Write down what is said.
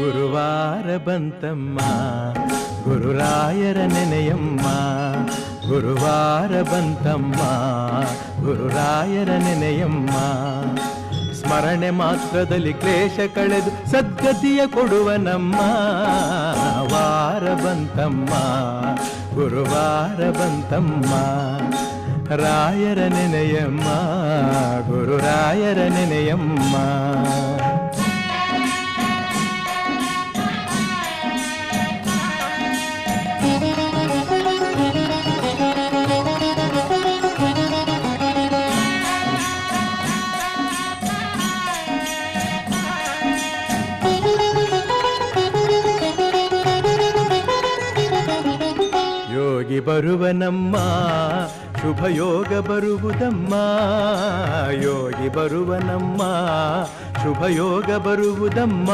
ಗುರುವಾರ ಬಂತಮ್ಮ ಗುರುರಾಯರ ನೆನೆಯಮ್ಮ. ಗುರುವಾರ ಬಂತಮ್ಮ ಗುರುರಾಯರ ನೆನೆಯಮ್ಮ. ಸ್ಮರಣೆ ಮಾತ್ರದಲ್ಲಿ ಕ್ಲೇಶ ಕಳೆದು ಸದ್ಗತಿಯ ಕೊಡುವ ನಮ್ಮ ವಾರ ಬಂತಮ್ಮ ಗುರುವಾರ ಬಂತಮ್ಮ. ರಾಯರ ನೆನೆಯಮ್ಮ ಗುರುರಾಯರ ನೆನೆಯಮ್ಮ. ಯೋಗಿ ಬರುವನಮ್ಮ ಶುಭಯೋಗ ಬರುವುದಮ್ಮ. ಯೋಗಿ ಬರುವನಮ್ಮ ಶುಭಯೋಗ ಬರುವುದಮ್ಮ.